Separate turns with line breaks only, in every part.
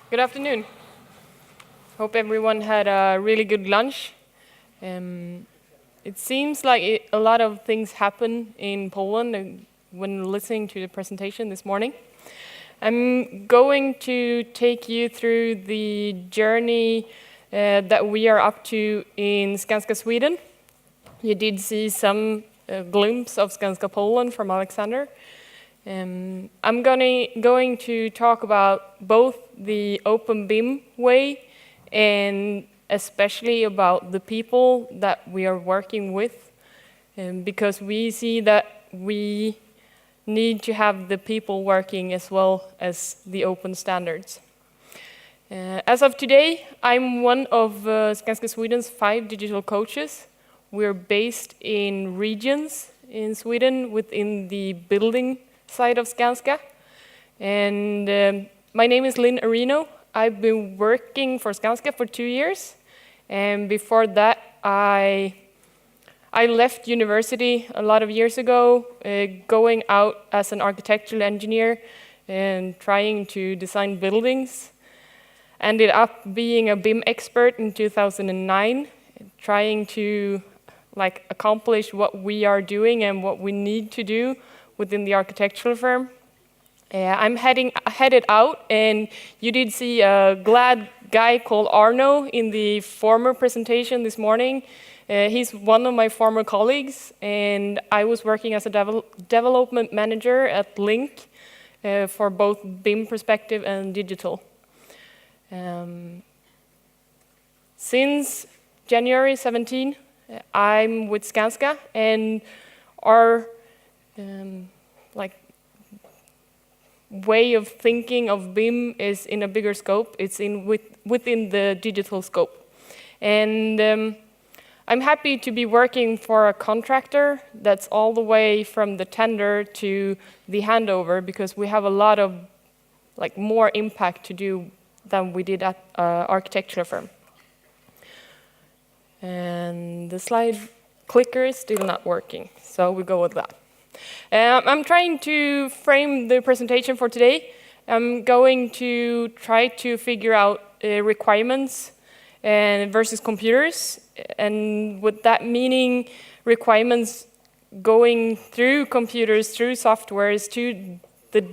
Good afternoon. Hope everyone had a really good lunch. It seems like a lot of things happen in Poland when listening to the presentation this morning. I'm going to take you through the journey that we are up to in Skanska, Sweden. You did see some glimpse of Skanska, Poland from Alexander. I'm going to talk about both the Open BIM way and especially about the people that we are working with, because we see that we need to have the people working as well as the open standards. As of today, I'm one of Skanska Sweden's 5 digital coaches. We're based in regions in Sweden within the building side of Skanska. And my name is Linn Areno. I've been working for Skanska for 2 years. And before that, I left university a lot of years ago, going out as an architectural engineer and trying to design buildings. Ended up being a BIM expert in 2009, trying to accomplish what we are doing and what we need to do within the architectural firm. I'm headed out, and you did see a glad guy called Areno in the former presentation this morning. He's one of my former colleagues, and I was working as a development manager at Linn for both BIM perspective and digital. Since January 17, I'm with Skanska, and our way of thinking of BIM is in a bigger scope. It's within the digital scope. And I'm happy to be working for a contractor that's all the way from the tender to the handover, because we have a lot of more impact to do than we did at architecture firm. And the slide clicker is still not working, so we go with that. I'm trying to frame the presentation for today. I'm going to try to figure out requirements versus computers, and with that meaning requirements going through computers, through softwares, to the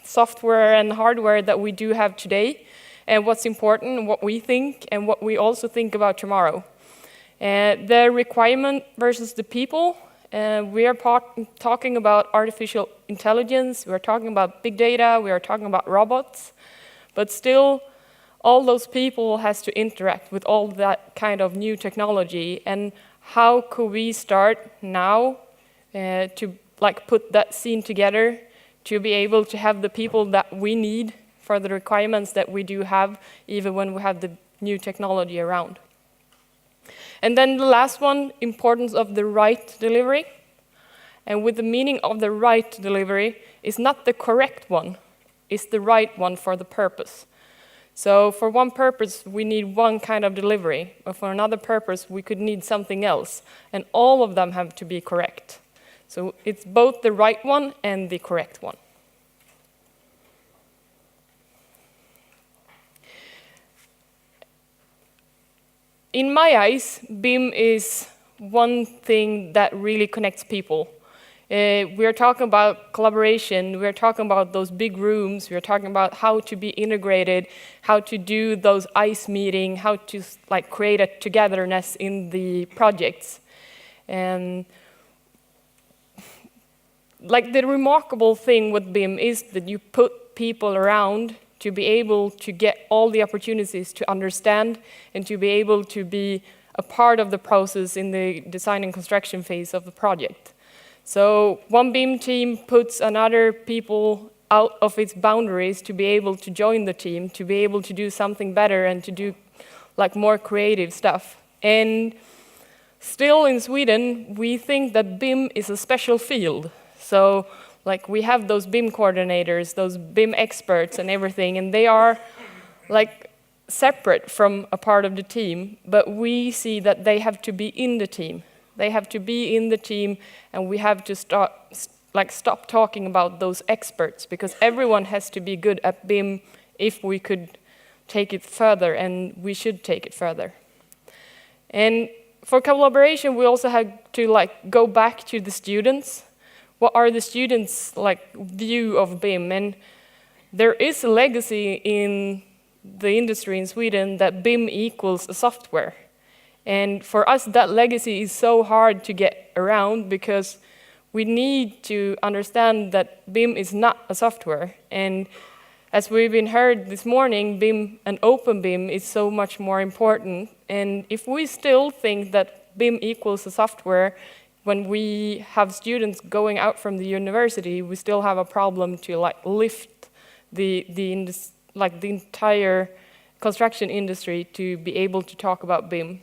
software and hardware that we do have today, and what's important, what we think, and what we also think about tomorrow. The requirement versus the people. We are talking about artificial intelligence, we are talking about big data, we are talking about robots, but still all those people has to interact with all that kind of new technology. And how could we start now to put that scene together to be able to have the people that we need for the requirements that we do have, even when we have the new technology around. And then the last one, importance of the right delivery. And with the meaning of the right delivery is not the correct one, it's the right one for the purpose. So for one purpose, we need one kind of delivery, but for another purpose, we could need something else. And all of them have to be correct. So it's both the right one and the correct one. In my eyes, BIM is one thing that really connects people. We're talking about collaboration, we're talking about those big rooms, we're talking about how to be integrated, how to do those ICE meetings, how to create a togetherness in the projects. And the remarkable thing with BIM is that you put people around to be able to get all the opportunities to understand and to be able to be a part of the process in the design and construction phase of the project. So one BIM team puts another people out of its boundaries to be able to join the team, to be able to do something better and to do more creative stuff. And still in Sweden, we think that BIM is a special field. So we have those BIM coordinators, those BIM experts and everything, and they are separate from a part of the team, but we see that they have to be in the team. They have to be in the team, and we have to stop talking about those experts, because everyone has to be good at BIM if we could take it further, and we should take it further. And for collaboration, we also have to go back to the students. What are the students' view of BIM? And there is a legacy in the industry in Sweden that BIM equals a software. And for us, that legacy is so hard to get around because we need to understand that BIM is not a software. And as we've been heard this morning, BIM and Open BIM is so much more important. And if we still think that BIM equals a software, when we have students going out from the university, we still have a problem to lift the entire construction industry to be able to talk about BIM.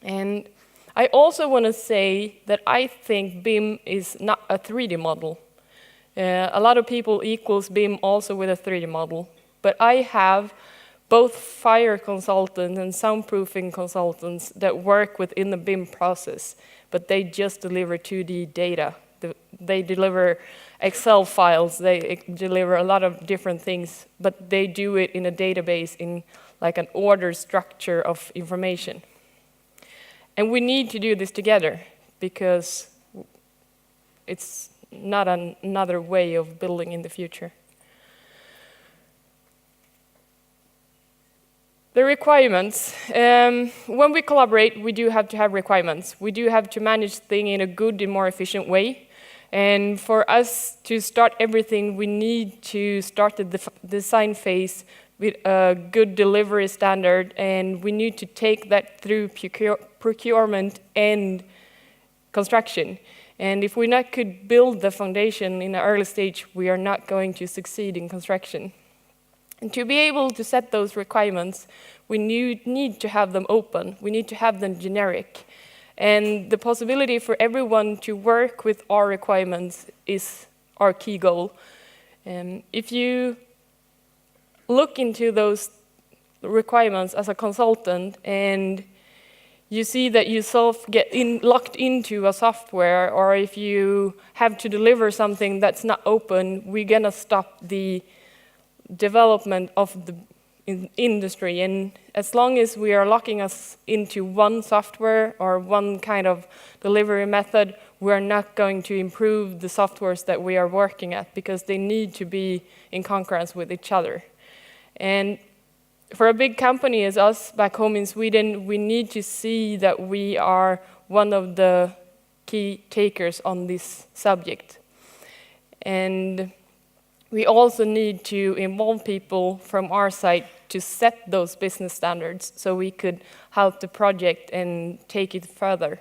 And I also want to say that I think BIM is not a 3D model. A lot of people equals BIM also with a 3D model. But I have both fire consultants and soundproofing consultants that work within the BIM process, but they just deliver 2D data. They deliver Excel files, they deliver a lot of different things, but they do it in a database in an order structure of information. And we need to do this together because it's not another way of building in the future. The requirements. When we collaborate, we do have to have requirements. We do have to manage things in a good and more efficient way. And for us to start everything, we need to start the design phase with a good delivery standard, and we need to take that through procurement and construction. And if we not could build the foundation in an early stage, we are not going to succeed in construction. And to be able to set those requirements, we need to have them open. We need to have them generic. And the possibility for everyone to work with our requirements is our key goal. If you look into those requirements as a consultant and you see that you get locked into a software, or if you have to deliver something that's not open, we're gonna stop the development of the industry. And as long as we are locking us into one software or one kind of delivery method, we're not going to improve the softwares that we are working at because they need to be in concurrence with each other. And for a big company as us back home in Sweden, we need to see that we are one of the key takers on this subject. And we also need to involve people from our side to set those business standards so we could help the project and take it further.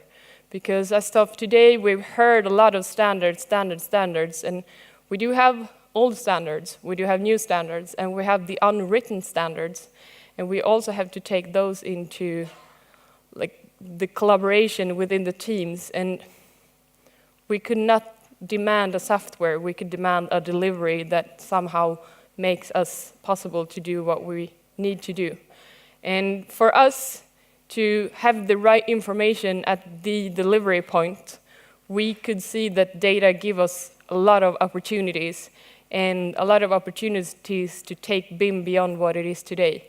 Because as of today, we've heard a lot of standards, and we do have old standards, we do have new standards, and we have the unwritten standards. And we also have to take those into the collaboration within the teams. And we could not demand a software, we could demand a delivery that somehow makes us possible to do what we need to do. And for us to have the right information at the delivery point, we could see that data give us a lot of opportunities, and a lot of opportunities to take BIM beyond what it is today.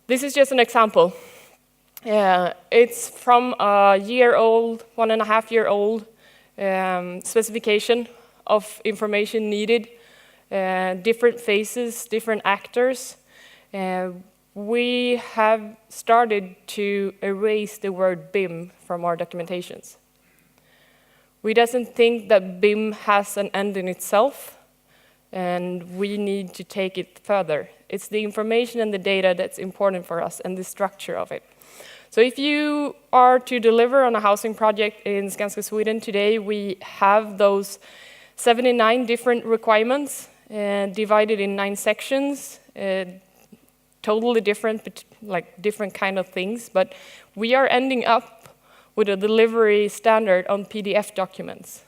This is just an example. It's from a 1.5-year-old specification of information needed, different phases, different actors. We have started to erase the word BIM from our documentations. We doesn't think that BIM has an end in itself, and we need to take it further. It's the information and the data that's important for us, and the structure of it. So if you are to deliver on a housing project in Skanska, Sweden today, we have those 79 different requirements divided in 9 sections, totally different, but different kind of things. But we are ending up with a delivery standard on PDF documents.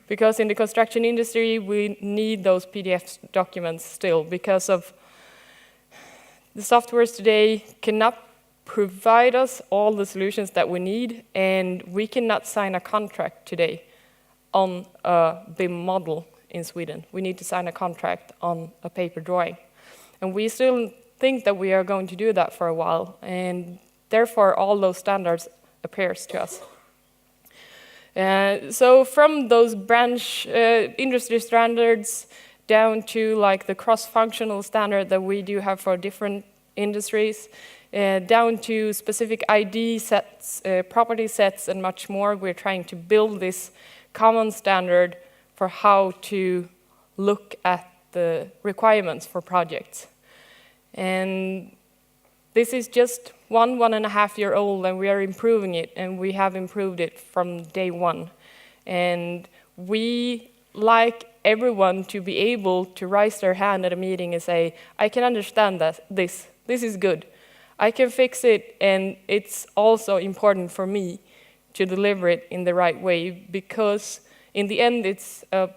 Because in the construction industry, we need those PDF documents still because of the softwares today cannot provide us all the solutions that we need, and we cannot sign a contract today on a BIM model in Sweden. We need to sign a contract on a paper drawing. And we still think that we are going to do that for a while, and therefore all those standards appears to us. So from those branch industry standards down to like the cross-functional standard that we do have for different industries, down to specific ID sets, property sets, and much more, we're trying to build this common standard for how to look at the requirements for projects. And this is just 1.5 years old, and we are improving it, and we have improved it from day one. And we like everyone to be able to raise their hand at a meeting and say, I can understand this is good. I can fix it, and it's also important for me to deliver it in the right way, because in the end it's a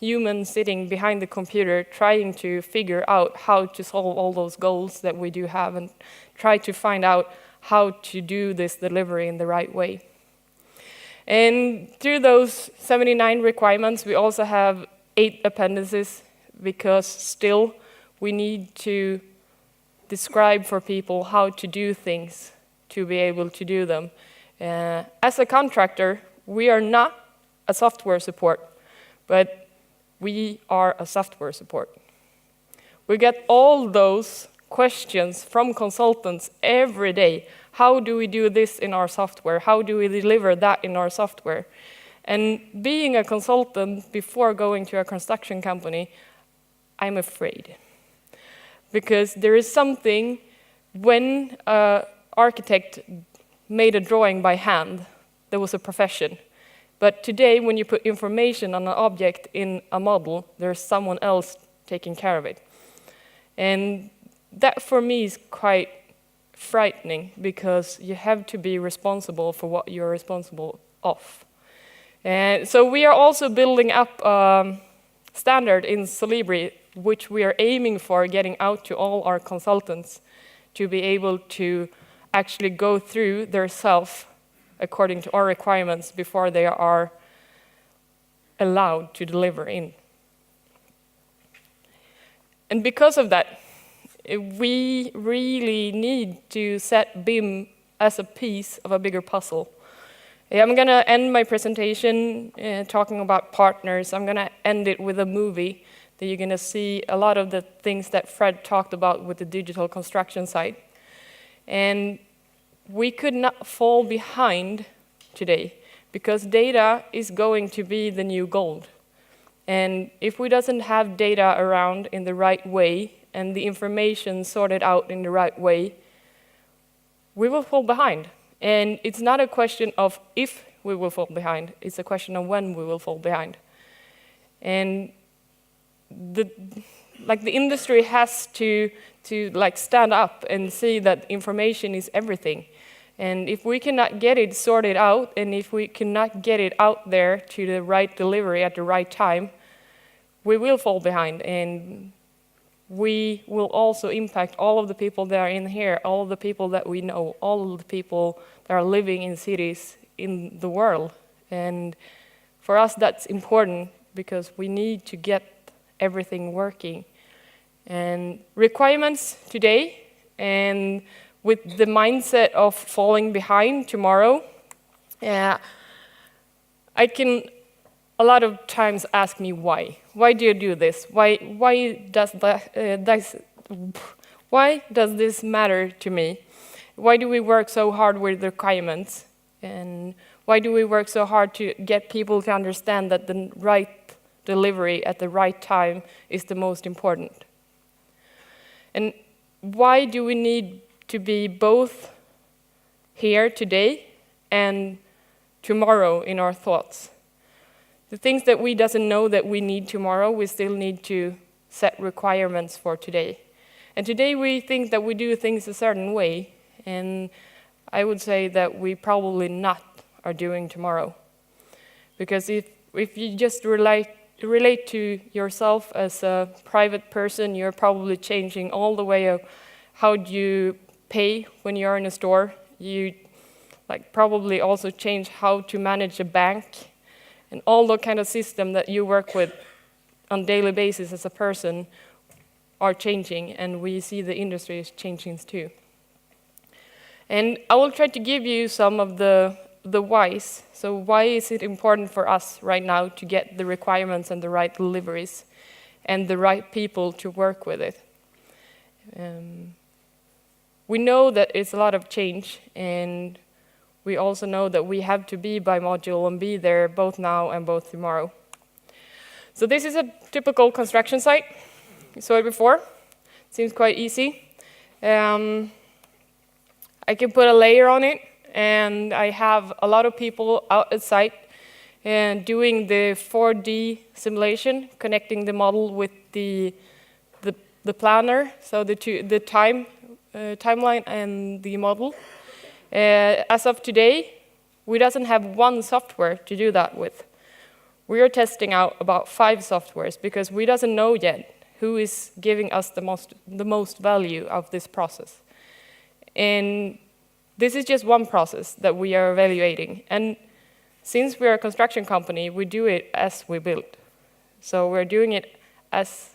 human sitting behind the computer trying to figure out how to solve all those goals that we do have and try to find out how to do this delivery in the right way. And through those 79 requirements, we also have 8 appendices, because still we need to describe for people how to do things to be able to do them. As a contractor, we are not a software support, but we are a software support. We get all those questions from consultants every day. How do we do this in our software? How do we deliver that in our software? And being a consultant before going to a construction company, I'm afraid. Because there is something, when an architect made a drawing by hand, there was a profession. But today, when you put information on an object in a model, there's someone else taking care of it. And that, for me, is quite frightening, because you have to be responsible for what you're responsible of. And so we are also building up a standard in Solibri, which we are aiming for getting out to all our consultants to be able to actually go through themselves according to our requirements before they are allowed to deliver in. And because of that, we really need to set BIM as a piece of a bigger puzzle. I'm going to end my presentation talking about partners. I'm going to end it with a movie that you're going to see a lot of the things that Fred talked about with the digital construction site. And we could not fall behind today, because data is going to be the new gold. And if we doesn't have data around in the right way and the information sorted out in the right way, we will fall behind. And it's not a question of if we will fall behind, it's a question of when we will fall behind. And the industry has to stand up and see that information is everything. And if we cannot get it sorted out, and if we cannot get it out there to the right delivery at the right time, we will fall behind. And we will also impact all of the people that are in here, all of the people that we know, all of the people that are living in cities in the world. And for us, that's important, because we need to get everything working. And requirements today, and with the mindset of falling behind tomorrow, I can a lot of times ask me why. Why do you do this? Why does this matter to me? Why do we work so hard with requirements? And why do we work so hard to get people to understand that the right delivery at the right time is the most important? And why do we need to be both here today and tomorrow in our thoughts? The things that we doesn't know that we need tomorrow, we still need to set requirements for today. And today we think that we do things a certain way, and I would say that we probably not are doing tomorrow. Because if you just relate to yourself as a private person, you're probably changing all the way of how do you pay when you're in a store. You probably also change how to manage a bank, and all the kind of system that you work with on a daily basis as a person. are changing, and we see the industry is changing too. And I will try to give you some of the whys. So why is it important for us right now to get the requirements and the right deliveries and the right people to work with it? We know that it's a lot of change, and we also know that we have to be by module and be there both now and both tomorrow. So this is a typical construction site. You saw it before. Seems quite easy. I can put a layer on it, and I have a lot of people out at site and doing the 4D simulation, connecting the model with the planner, so the timeline and the model. As of today, we doesn't have one software to do that with. We are testing out about 5 softwares because we doesn't know yet who is giving us the most value of this process. And this is just one process that we are evaluating. And since we're a construction company, we do it as we build. So we're doing it as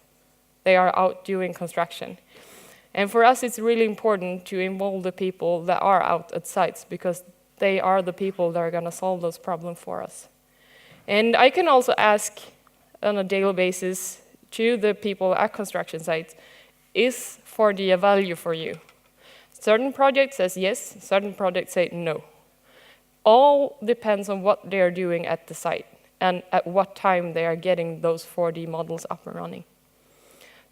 they are out doing construction. And for us, it's really important to involve the people that are out at sites because they are the people that are going to solve those problems for us. And I can also ask on a daily basis to the people at construction sites, is 4D a value for you? Certain projects says yes, certain projects say no. All depends on what they are doing at the site and at what time they are getting those 4D models up and running.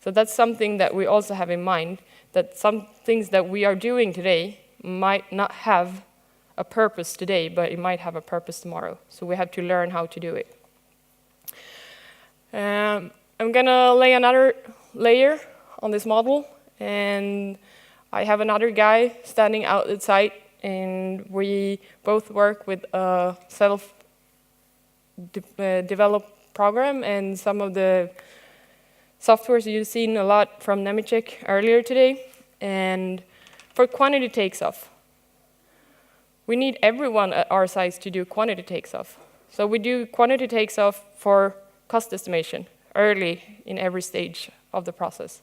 So that's something that we also have in mind, that some things that we are doing today might not have a purpose today, but it might have a purpose tomorrow. So we have to learn how to do it. I'm gonna lay another layer on this model, and I have another guy standing out at site, and we both work with a self-developed program and some of the softwares you've seen a lot from Nemetschek earlier today. And for quantity takes off, we need everyone at our sites to do quantity takes off. So we do quantity takes off for cost estimation early in every stage of the process.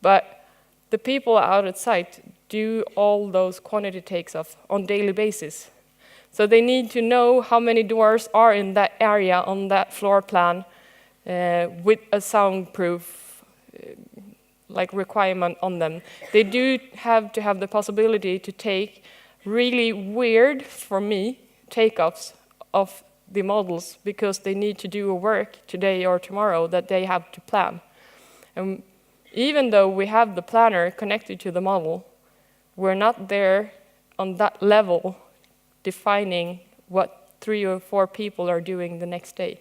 But the people out at site do all those quantity takes off on daily basis. So they need to know how many doors are in that area on that floor plan with a soundproof like requirement on them. They do have to have the possibility to take really weird, for me, takeoffs of the models because they need to do a work today or tomorrow that they have to plan. And even though we have the planner connected to the model, we're not there on that level defining what 3 or 4 people are doing the next day.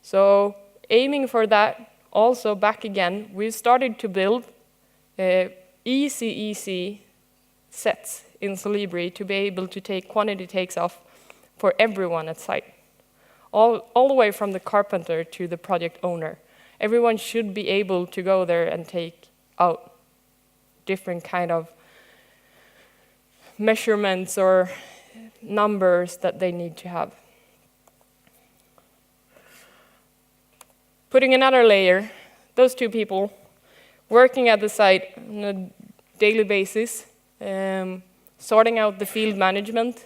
So aiming for that, also back again, we started to build easy sets in Solibri to be able to take quantity takes off for everyone at site. All the way from the carpenter to the project owner. Everyone should be able to go there and take out different kind of measurements or numbers that they need to have. Putting another layer, those 2 people working at the site on a daily basis, sorting out the field management.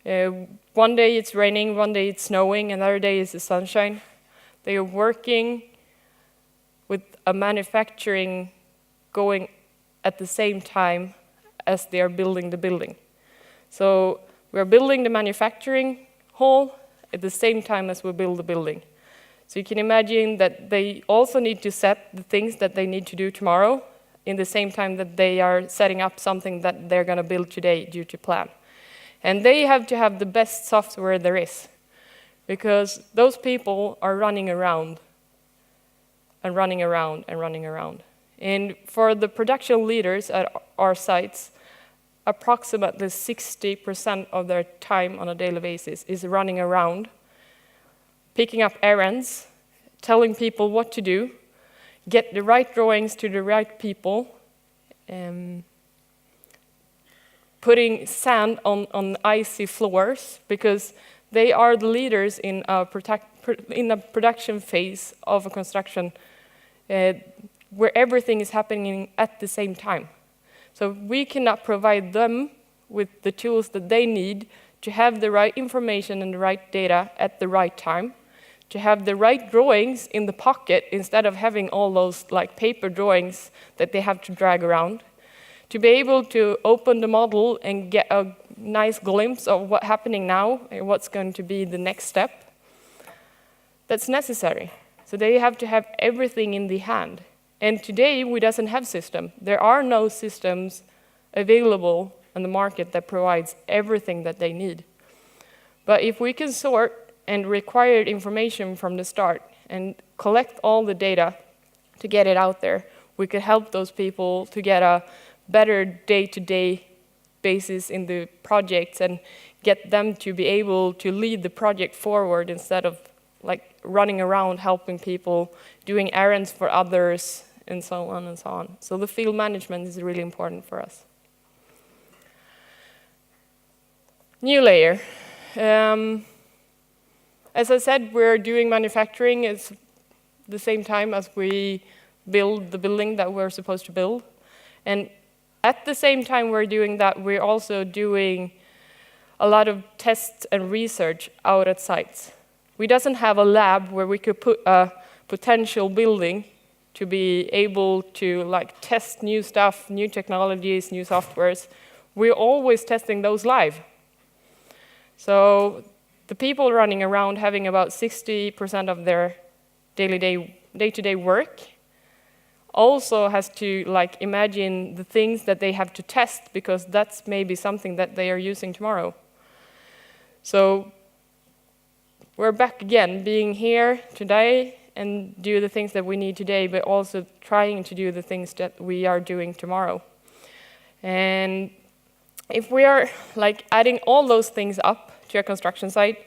One day it's raining, one day it's snowing, another day is the sunshine. They are working with a manufacturing going at the same time as they are building the building. So we're building the manufacturing hall at the same time as we build the building. So you can imagine that they also need to set the things that they need to do tomorrow in the same time that they are setting up something that they're going to build today due to plan. And they have to have the best software there is, because those people are running around and running around and running around. And for the production leaders at our sites, approximately 60% of their time on a daily basis is running around, picking up errands, telling people what to do, get the right drawings to the right people, putting sand on icy floors, because they are the leaders in a production phase of a construction. where everything is happening at the same time. So we cannot provide them with the tools that they need to have the right information and the right data at the right time, to have the right drawings in the pocket instead of having all those like paper drawings that they have to drag around, to be able to open the model and get a nice glimpse of what's happening now and what's going to be the next step. That's necessary. So they have to have everything in the hand. And today, we doesn't have system. There are no systems available on the market that provides everything that they need. But if we can sort and require information from the start and collect all the data to get it out there, we could help those people to get a better day-to-day basis in the projects and get them to be able to lead the project forward instead of like running around helping people, doing errands for others, and so on and so on. So the field management is really important for us. New layer. As I said, we're doing manufacturing at the same time as we build the building that we're supposed to build. And at the same time we're doing that, we're also doing a lot of tests and research out at sites. We doesn't have a lab where we could put a potential building to be able to like test new stuff, new technologies, new softwares. We're always testing those live. So the people running around having about 60% of their day-to-day work also has to like imagine the things that they have to test because that's maybe something that they are using tomorrow. So we're back again, being here today and do the things that we need today, but also trying to do the things that we are doing tomorrow. And if we are like adding all those things up to a construction site,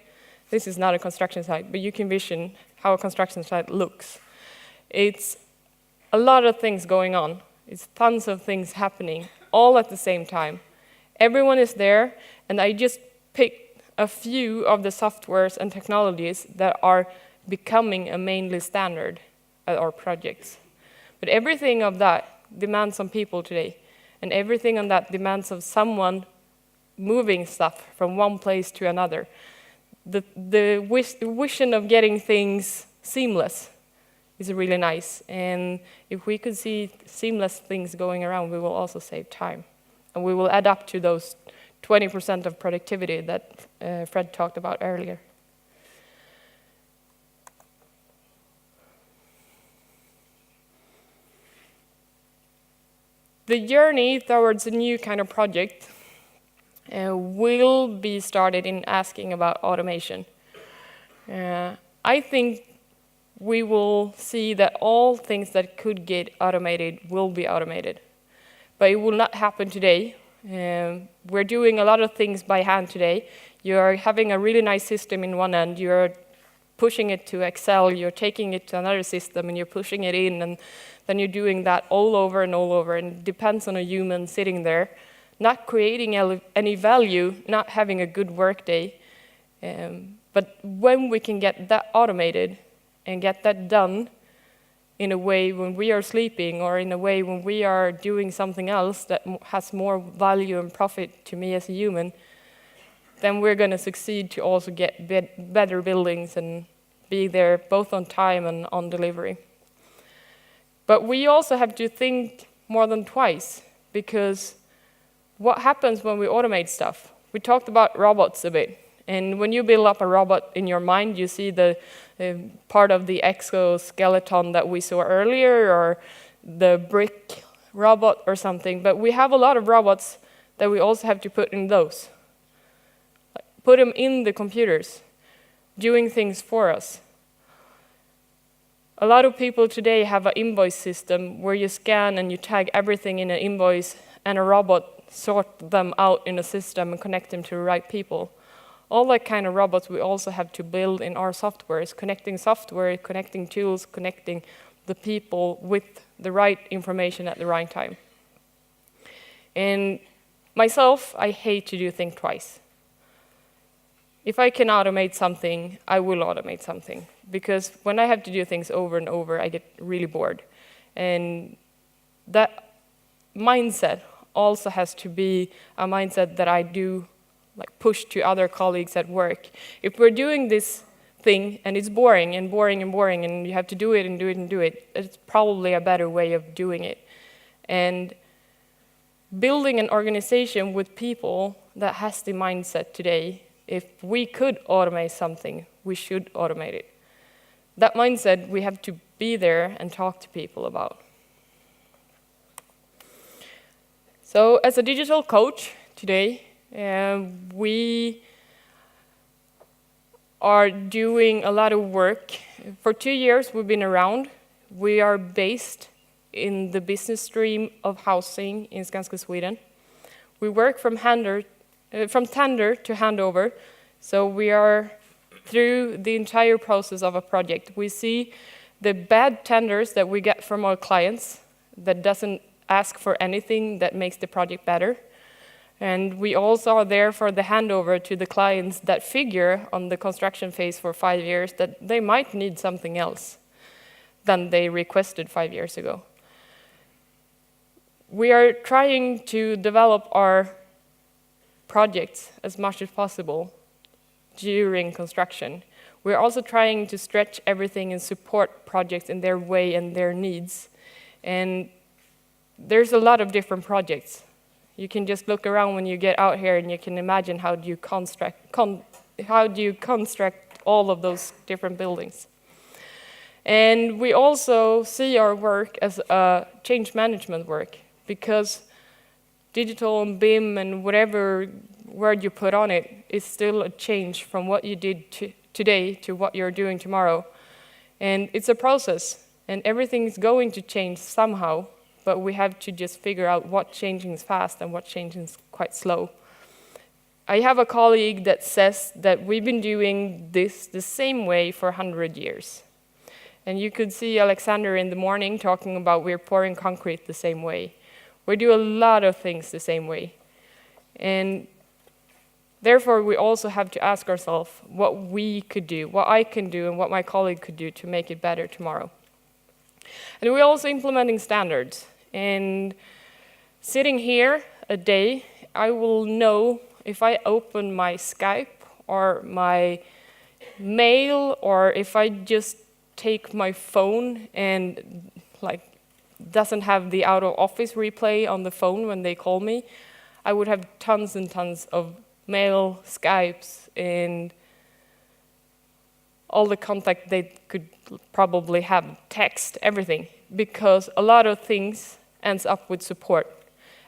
this is not a construction site, but you can vision how a construction site looks. It's a lot of things going on. It's tons of things happening, all at the same time. Everyone is there, and I just picked a few of the softwares and technologies that are becoming a mainly standard at our projects. But everything of that demands on people today, and everything on that demands of someone moving stuff from one place to another. The vision of getting things seamless is really nice, and if we could see seamless things going around, we will also save time, and we will add up to those 20% of productivity that Fred talked about earlier. The journey towards a new kind of project will be started in asking about automation. I think we will see that all things that could get automated will be automated, but it will not happen today. We're doing a lot of things by hand today. You're having a really nice system in one end, you're pushing it to Excel, you're taking it to another system and you're pushing it in, and then you're doing that all over and all over, and it depends on a human sitting there, not creating any value, not having a good work day. But when we can get that automated and get that done in a way when we are sleeping or in a way when we are doing something else that has more value and profit to me as a human, then we're going to succeed to also get better buildings and be there both on time and on delivery. But we also have to think more than twice, because what happens when we automate stuff? We talked about robots a bit, and when you build up a robot in your mind, you see the part of the exoskeleton that we saw earlier, or the brick robot or something, but we have a lot of robots that we also have to put in those. Put them in the computers, doing things for us. A lot of people today have an invoice system where you scan and you tag everything in an invoice, and a robot sort them out in a system and connect them to the right people. All that kind of robots we also have to build in our softwares, connecting software, connecting tools, connecting the people with the right information at the right time. And myself, I hate to do things twice. If I can automate something, I will automate something. Because when I have to do things over and over, I get really bored. And that mindset also has to be a mindset that I do like push to other colleagues at work. If we're doing this thing and it's boring and boring and boring and you have to do it and do it and do it, it's probably a better way of doing it. And building an organization with people that has the mindset today, if we could automate something, we should automate it. That mindset we have to be there and talk to people about. So as a digital coach today, we are doing a lot of work. For 2 years we've been around. We are based in the business stream of housing in Skanska, Sweden. We work from tender to handover, so we are through the entire process of a project. We see the bad tenders that we get from our clients that doesn't ask for anything that makes the project better. And we also are there for the handover to the clients that figure on the construction phase for 5 years that they might need something else than they requested 5 years ago. We are trying to develop our projects as much as possible during construction. We're also trying to stretch everything and support projects in their way and their needs. And there's a lot of different projects. You can just look around when you get out here and you can imagine how do you construct all of those different buildings. And we also see our work as a change management work, because digital and BIM and whatever word you put on it is still a change from what you did today to what you're doing tomorrow. And it's a process, and everything is going to change somehow, but we have to just figure out what changing is fast and what changing is quite slow. I have a colleague that says that we've been doing this the same way for 100 years. And you could see Alexander in the morning talking about we're pouring concrete the same way. We do a lot of things the same way. And therefore, we also have to ask ourselves what we could do, what I can do, and what my colleague could do to make it better tomorrow. And we're also implementing standards. And sitting here a day, I will know if I open my Skype or my mail, or if I just take my phone and doesn't have the out of office replay on the phone when they call me, I would have tons and tons of mail, Skypes, and all the contact they could probably have, text, everything, because a lot of things ends up with support.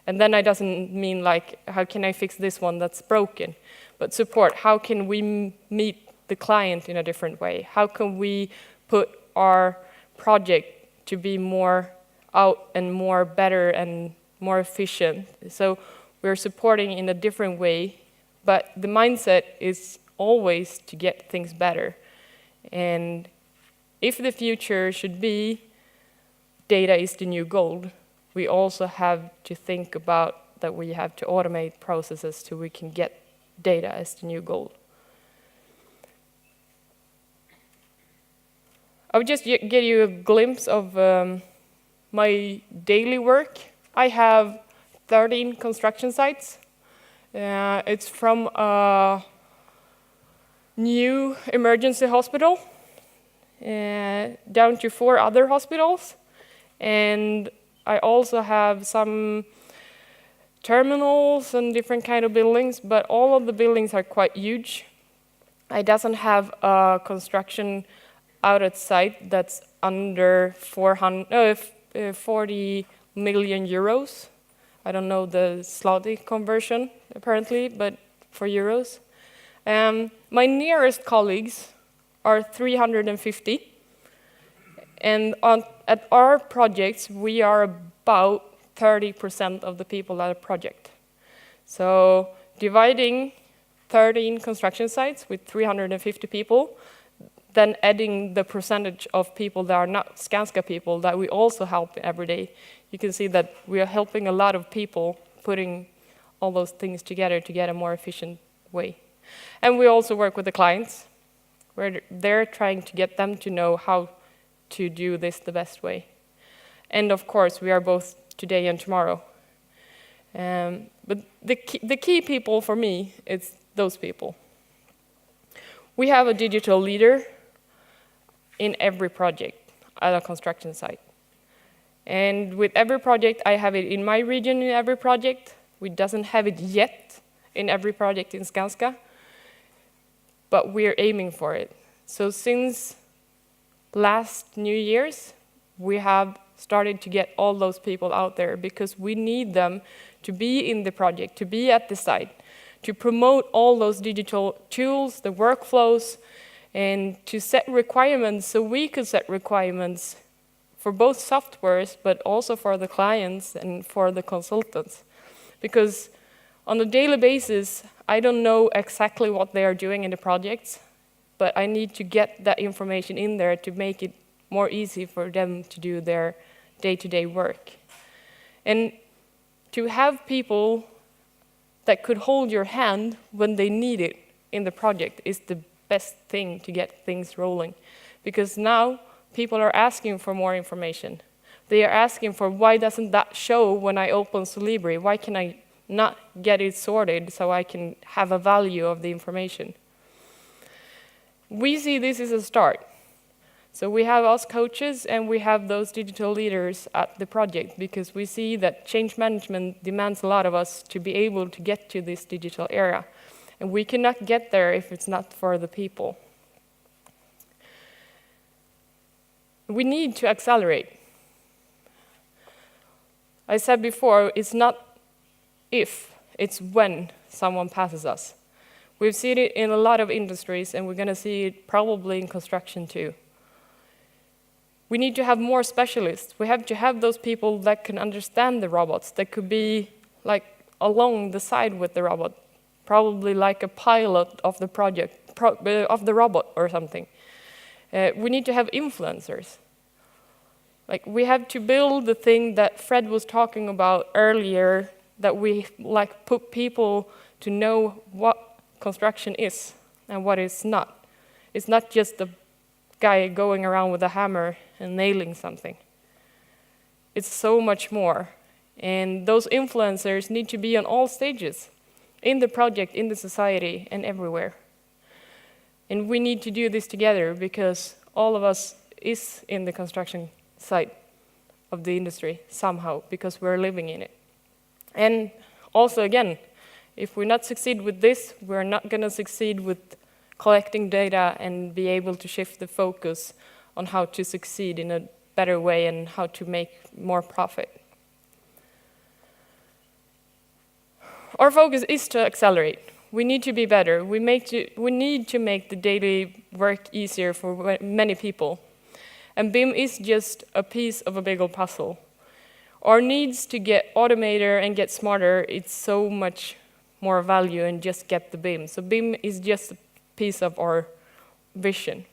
And then I doesn't mean like, how can I fix this one that's broken? But support, how can we meet the client in a different way? How can we put our project to be more out and more better and more efficient? So we're supporting in a different way, but the mindset is always to get things better. And if the future should be data is the new gold, we also have to think about that we have to automate processes so we can get data as the new gold. I would just give you a glimpse of my daily work. I have 13 construction sites. It's from a new emergency hospital down to 4 other hospitals. And I also have some terminals and different kind of buildings, but all of the buildings are quite huge. I doesn't have a construction out at site that's under 40 million euros. I don't know the zloty conversion apparently, but for euros. My nearest colleagues are 350. And at our projects, we are about 30% of the people at a project. So dividing 13 construction sites with 350 people, then adding the percentage of people that are not Skanska people that we also help every day, you can see that we are helping a lot of people putting all those things together to get a more efficient way. And we also work with the clients, where they're trying to get them to know how to do this the best way. And of course, we are both today and tomorrow. But the key people for me, it's those people. We have a digital leader in every project at a construction site. And with every project, I have it in my region in every project. We doesn't have it yet in every project in Skanska, but we're aiming for it. So since last New Year's, we have started to get all those people out there because we need them to be in the project, to be at the site, to promote all those digital tools, the workflows, and to set requirements so we could set requirements for both softwares, but also for the clients and for the consultants. Because on a daily basis, I don't know exactly what they are doing in the projects, but I need to get that information in there to make it more easy for them to do their day-to-day work. And to have people that could hold your hand when they need it in the project is the best thing to get things rolling. Because now people are asking for more information. They are asking for, why doesn't that show when I open Solibri? Why can I not get it sorted so I can have a value of the information? We see this as a start. So we have us coaches and we have those digital leaders at the project because we see that change management demands a lot of us to be able to get to this digital era. And we cannot get there if it's not for the people. We need to accelerate. I said before, it's not if, it's when someone passes us. We've seen it in a lot of industries, and we're going to see it probably in construction too. We need to have more specialists. We have to have those people that can understand the robots, that could be like along the side with the robot, probably like a pilot of the project, of the robot or something. We need to have influencers. Like, we have to build the thing that Fred was talking about earlier, that we like put people to know what construction is and what it's not. It's not just the guy going around with a hammer and nailing something. It's so much more. And those influencers need to be on all stages, in the project, in the society, and everywhere. And we need to do this together because all of us is in the construction side of the industry somehow, because we're living in it. And also, again, if we not succeed with this, we're not going to succeed with collecting data and be able to shift the focus on how to succeed in a better way and how to make more profit. Our focus is to accelerate. We need to be better. We need to make the daily work easier for many people. And BIM is just a piece of a bigger puzzle. Our needs to get automated and get smarter, it's so much more value and just get the BIM. So BIM is just a piece of our vision.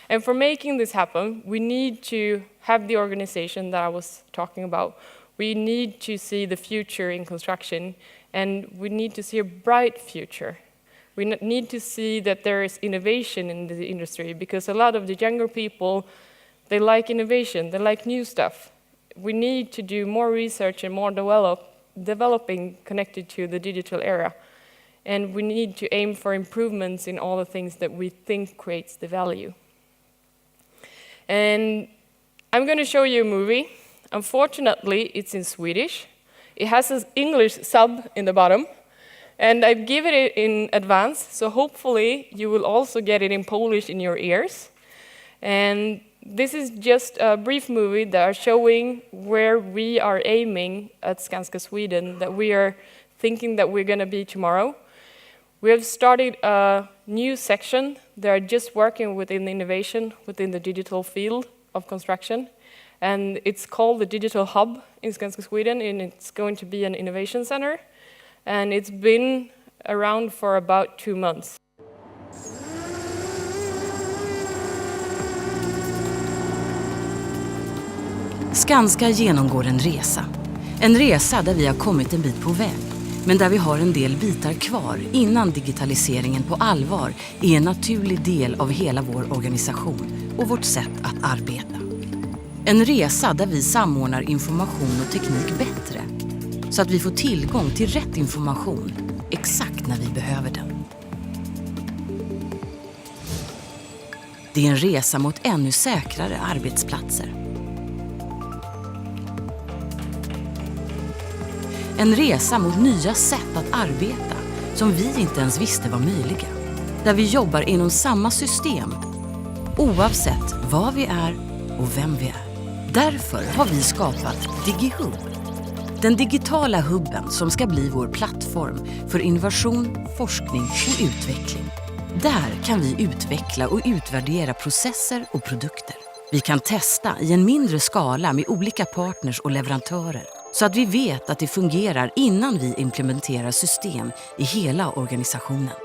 And for making this happen, we need to have the organization that I was talking about. We need to see the future in construction, and we need to see a bright future. We need to see that there is innovation in the industry, because a lot of the younger people, they like innovation, they like new stuff. We need to do more research and more developing connected to the digital era. And we need to aim for improvements in all the things that we think creates the value. And I'm going to show you a movie. Unfortunately, it's in Swedish. It has an English sub in the bottom. And I've given it in advance, so hopefully you will also get it in Polish in your ears. And this is just a brief movie that are showing where we are aiming at Skanska Sweden, that we are thinking that we're going to be tomorrow. We have started a new section. They are just working within innovation, within the digital field of construction. And it's called the Digital Hub in Skanska Sweden, and it's going to be an innovation center. And it's been around for about 2 months.
Skanska genomgår en resa. En resa där vi har kommit en bit på väg, men där vi har en del bitar kvar innan digitaliseringen på allvar är en naturlig del av hela vår organisation och vårt sätt att arbeta. En resa där vi samordnar information och teknik bättre så att vi får tillgång till rätt information exakt när vi behöver den. Det är en resa mot ännu säkrare arbetsplatser. En resa mot nya sätt att arbeta som vi inte ens visste var möjliga. Där vi jobbar inom samma system oavsett vad vi är och vem vi är. Därför har vi skapat DigiHub. Den digitala hubben som ska bli vår plattform för innovation, forskning och utveckling. Där kan vi utveckla och utvärdera processer och produkter. Vi kan testa i en mindre skala med olika partners och leverantörer så att vi vet att det fungerar innan vi implementerar system i hela organisationen.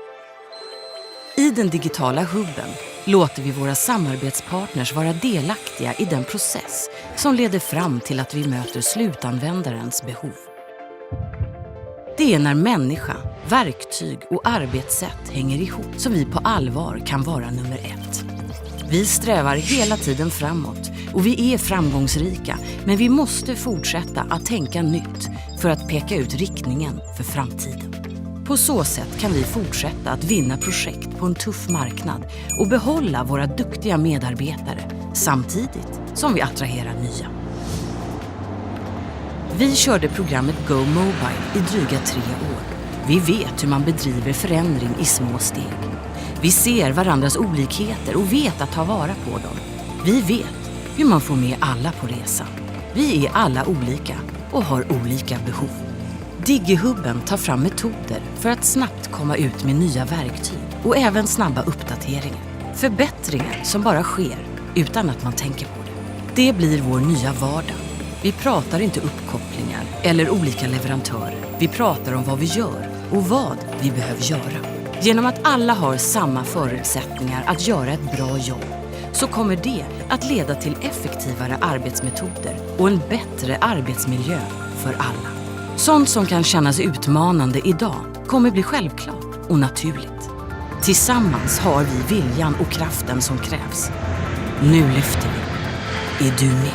I den digitala hubben låter vi våra samarbetspartners vara delaktiga i den process som leder fram till att vi möter slutanvändarens behov. Det är när människa, verktyg och arbetssätt hänger ihop som vi på allvar kan vara nummer 1. Vi strävar hela tiden framåt och vi är framgångsrika, men vi måste fortsätta att tänka nytt för att peka ut riktningen för framtiden. På så sätt kan vi fortsätta att vinna projekt på en tuff marknad och behålla våra duktiga medarbetare samtidigt som vi attraherar nya. Vi körde programmet Go Mobile i dryga 3 år. Vi vet hur man bedriver förändring i små steg. Vi ser varandras olikheter och vet att ta vara på dem. Vi vet hur man får med alla på resan. Vi är alla olika och har olika behov. DigiHubben tar fram metoder för att snabbt komma ut med nya verktyg och även snabba uppdateringar. Förbättringar som bara sker utan att man tänker på det. Det blir vår nya vardag. Vi pratar inte uppkopplingar eller olika leverantörer. Vi pratar om vad vi gör och vad vi behöver göra. Genom att alla har samma förutsättningar att göra ett bra jobb så kommer det att leda till effektivare arbetsmetoder och en bättre arbetsmiljö för alla. Sånt som kan kännas utmanande idag kommer bli självklart och naturligt. Tillsammans har vi viljan och kraften som krävs. Nu lyfter vi. Är du med?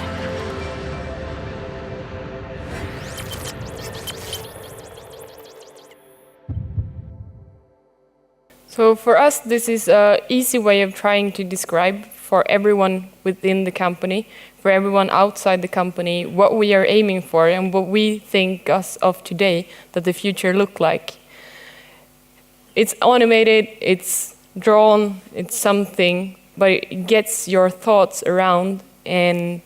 So for us, this is an easy way of trying to describe for everyone within the company, for everyone outside the company, what we are aiming for and what we think as of today that the future look like. It's animated, it's drawn, it's something, but it gets your thoughts around and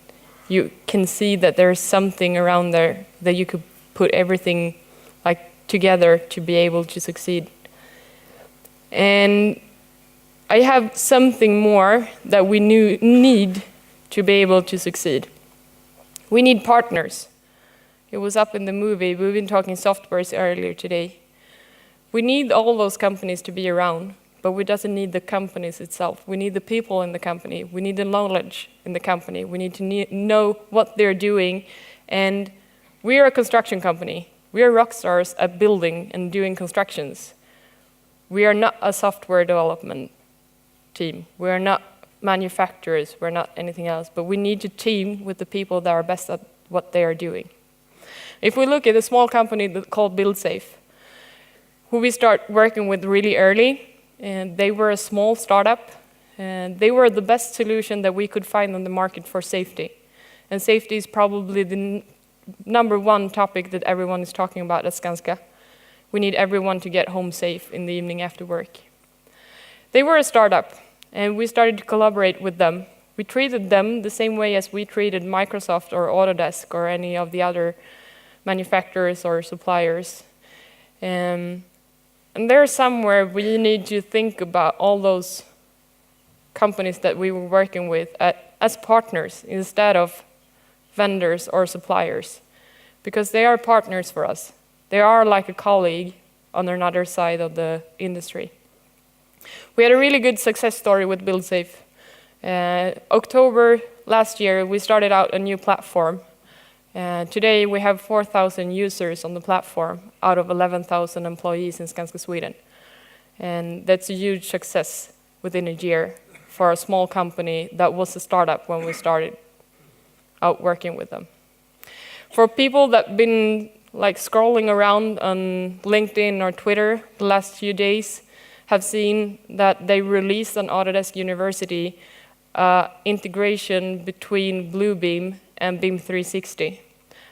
you can see that there's something around there that you could put everything like together to be able to succeed. And I have something more that we need to be able to succeed. We need partners. It was up in the movie. We've been talking softwares earlier today. We need all those companies to be around, but we doesn't need the companies itself. We need the people in the company. We need the knowledge in the company. We need to know what they're doing. And we are a construction company. We are rock stars at building and doing constructions. We are not a software development team. We are not manufacturers. We're not anything else. But we need to team with the people that are best at what they are doing. If we look at a small company called BuildSafe, who we start working with really early, and they were a small startup, and they were the best solution that we could find on the market for safety. And safety is probably the number one topic that everyone is talking about at Skanska. We need everyone to get home safe in the evening after work. They were a startup, and we started to collaborate with them. We treated them the same way as we treated Microsoft or Autodesk or any of the other manufacturers or suppliers. And there's somewhere we need to think about all those companies that we were working with as partners instead of vendors or suppliers, because they are partners for us. They are like a colleague on another side of the industry. We had a really good success story with BuildSafe. October last year, we started out a new platform. Today, we have 4,000 users on the platform out of 11,000 employees in Skanska, Sweden. And that's a huge success within a year for a small company that was a startup when we started. out working with them. For people that been like scrolling around on LinkedIn or Twitter the last few days, have seen that they released on Autodesk University integration between Bluebeam and BIM 360.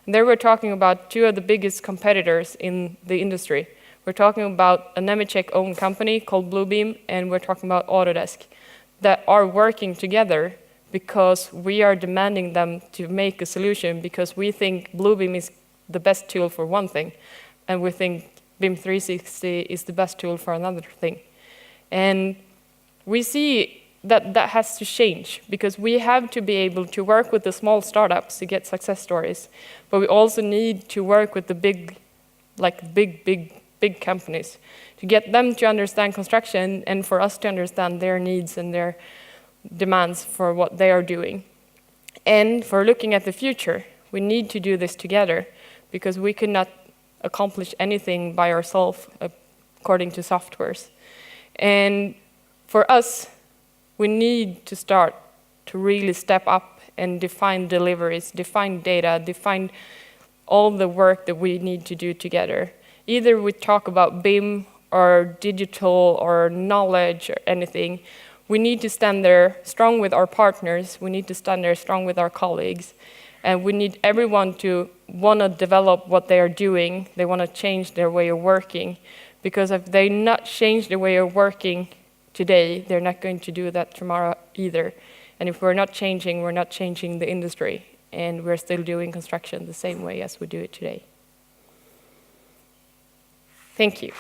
And there we're talking about two of the biggest competitors in the industry. We're talking about a Nemetschek-owned company called Bluebeam, and we're talking about Autodesk, that are working together because we are demanding them to make a solution, because we think Bluebeam is the best tool for one thing, and we think BIM 360 is the best tool for another thing. And we see that that has to change, because we have to be able to work with the small startups to get success stories, but we also need to work with the big companies to get them to understand construction, and for us to understand their needs and their demands for what they are doing. And for looking at the future, we need to do this together, because we could not accomplish anything by ourselves according to softwares. And for us, we need to start to really step up and define deliveries, define data, define all the work that we need to do together. Either we talk about BIM or digital or knowledge or anything, we need to stand there strong with our partners, we need to stand there strong with our colleagues, and we need everyone to want to develop what they are doing, they want to change their way of working, because if they not change their way of working today, they're not going to do that tomorrow either. And if we're not changing the industry, and we're still doing construction the same way as we do it today. Thank you.